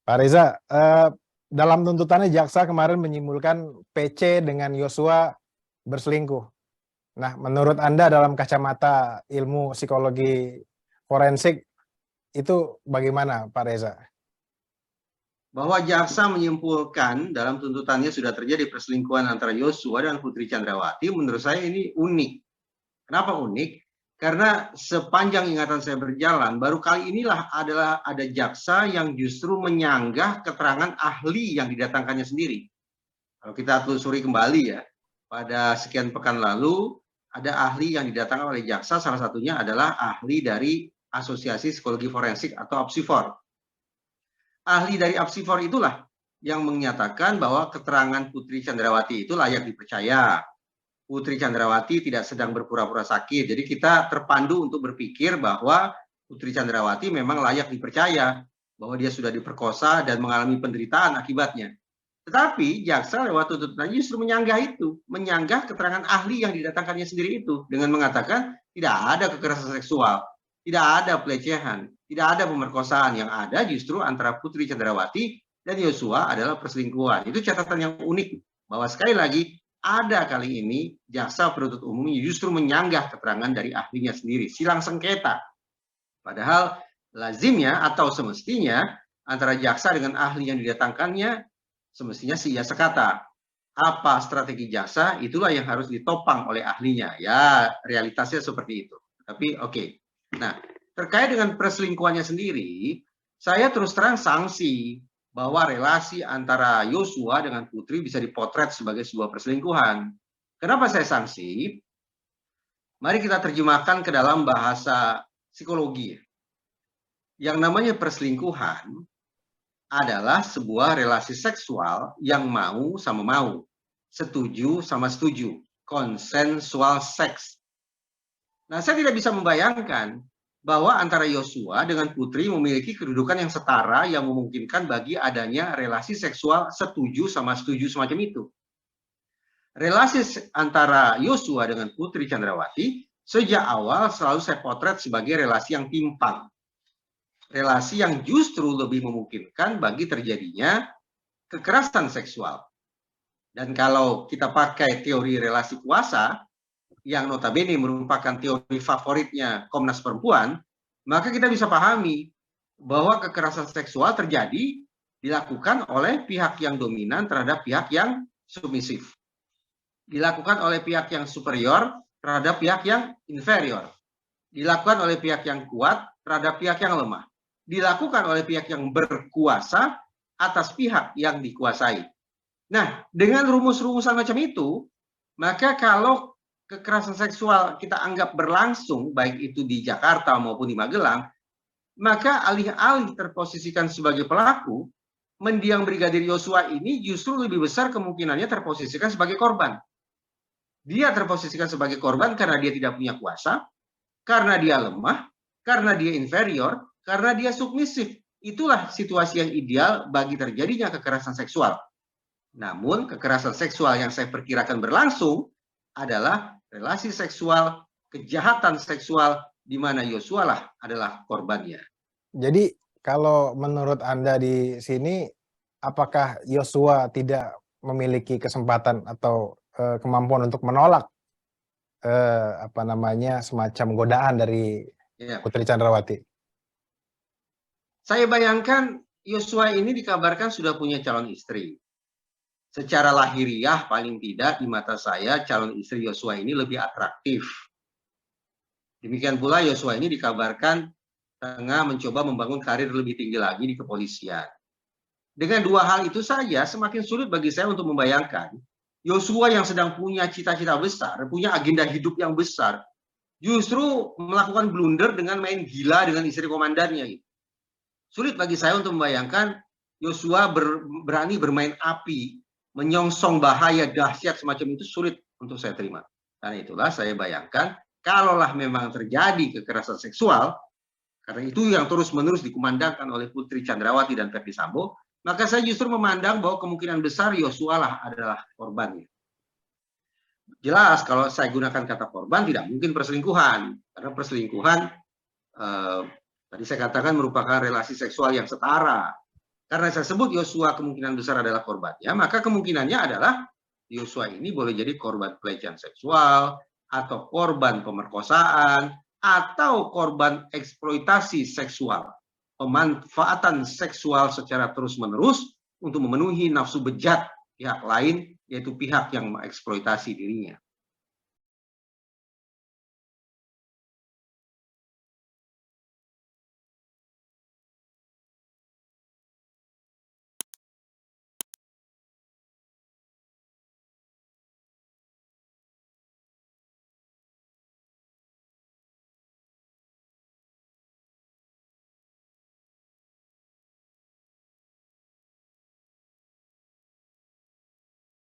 Pak Reza, dalam tuntutannya jaksa kemarin menyimpulkan PC dengan Yosua berselingkuh. Nah, menurut Anda dalam kacamata ilmu psikologi forensik itu bagaimana, Pak Reza? Bahwa jaksa menyimpulkan dalam tuntutannya sudah terjadi perselingkuhan antara Yosua dan Putri Chandrawati, menurut saya ini unik. Kenapa unik? Karena sepanjang ingatan saya berjalan, baru kali inilah ada jaksa yang justru menyanggah keterangan ahli yang didatangkannya sendiri. Kalau kita telusuri kembali ya, pada sekian pekan lalu ada ahli yang didatangkan oleh jaksa, salah satunya adalah ahli dari Asosiasi Psikologi Forensik atau APSIFOR. Ahli dari APSIFOR itulah yang menyatakan bahwa keterangan Putri Chandrawati itu layak dipercaya. Putri Chandrawati tidak sedang berpura-pura sakit. Jadi kita terpandu untuk berpikir bahwa Putri Chandrawati memang layak dipercaya, bahwa dia sudah diperkosa dan mengalami penderitaan akibatnya. Tetapi jaksa lewat tuntutannya justru menyanggah itu, menyanggah keterangan ahli yang didatangkannya sendiri itu dengan mengatakan tidak ada kekerasan seksual, tidak ada pelecehan, tidak ada pemerkosaan. Yang ada justru antara Putri Chandrawati dan Yosua adalah perselingkuhan. Itu catatan yang unik, bahwa sekali lagi ada kali ini jaksa penuntut umum justru menyanggah keterangan dari ahlinya sendiri, silang sengketa. Padahal lazimnya atau semestinya antara jaksa dengan ahli yang didatangkannya semestinya iya sekata. Apa strategi jaksa, itulah yang harus ditopang oleh ahlinya. Ya, realitasnya seperti itu. Tapi oke. Nah, terkait dengan perselingkuhannya sendiri, saya terus terang sanksi bahwa relasi antara Yosua dengan Putri bisa dipotret sebagai sebuah perselingkuhan. Kenapa saya sanksi? Mari kita terjemahkan ke dalam bahasa psikologi. Yang namanya perselingkuhan adalah sebuah relasi seksual yang mau sama mau, setuju sama setuju, konsensual seks. Nah, saya tidak bisa membayangkan bahwa antara Yosua dengan Putri memiliki kedudukan yang setara yang memungkinkan bagi adanya relasi seksual setuju sama setuju semacam itu. Relasi antara Yosua dengan Putri Chandrawati sejak awal selalu saya potret sebagai relasi yang timpang. Relasi yang justru lebih memungkinkan bagi terjadinya kekerasan seksual. Dan kalau kita pakai teori relasi kuasa, yang notabene merupakan teori favoritnya Komnas Perempuan, maka kita bisa pahami bahwa kekerasan seksual terjadi dilakukan oleh pihak yang dominan terhadap pihak yang submisif. Dilakukan oleh pihak yang superior terhadap pihak yang inferior. Dilakukan oleh pihak yang kuat terhadap pihak yang lemah. Dilakukan oleh pihak yang berkuasa atas pihak yang dikuasai. Nah, dengan rumus-rumusan macam itu, maka kalau kekerasan seksual kita anggap berlangsung, baik itu di Jakarta maupun di Magelang, maka alih-alih terposisikan sebagai pelaku, mendiang Brigadir Yosua ini justru lebih besar kemungkinannya terposisikan sebagai korban. Dia terposisikan sebagai korban karena dia tidak punya kuasa, karena dia lemah, karena dia inferior, karena dia submisif. Itulah situasi yang ideal bagi terjadinya kekerasan seksual. Namun kekerasan seksual yang saya perkirakan berlangsung adalah relasi seksual, kejahatan seksual, di mana Yosua lah adalah korbannya. Jadi kalau menurut Anda di sini, apakah Yosua tidak memiliki kesempatan atau kemampuan untuk menolak semacam godaan dari Putri Chandrawati? Saya bayangkan Yosua ini dikabarkan sudah punya calon istri. Secara lahiriah paling tidak di mata saya calon istri Yosua ini lebih atraktif. Demikian pula Yosua ini dikabarkan tengah mencoba membangun karir lebih tinggi lagi di kepolisian. Dengan dua hal itu saja semakin sulit bagi saya untuk membayangkan Yosua yang sedang punya cita-cita besar, punya agenda hidup yang besar, justru melakukan blunder dengan main gila dengan istri komandannya. Sulit bagi saya untuk membayangkan Yosua berani bermain api, menyongsong bahaya dahsyat semacam itu, sulit untuk saya terima. Karena itulah saya bayangkan, kalaulah memang terjadi kekerasan seksual, karena itu yang terus-menerus dikumandangkan oleh Putri Chandrawati dan Verdi Sambo, maka saya justru memandang bahwa kemungkinan besar Yosua lah adalah korbannya. Jelas kalau saya gunakan kata korban tidak mungkin perselingkuhan, karena perselingkuhan tadi saya katakan merupakan relasi seksual yang setara. Karena saya sebut Yosua kemungkinan besar adalah korbannya, maka kemungkinannya adalah Yosua ini boleh jadi korban pelecehan seksual, atau korban pemerkosaan, atau korban eksploitasi seksual, pemanfaatan seksual secara terus-menerus untuk memenuhi nafsu bejat pihak lain, yaitu pihak yang mengeksploitasi dirinya.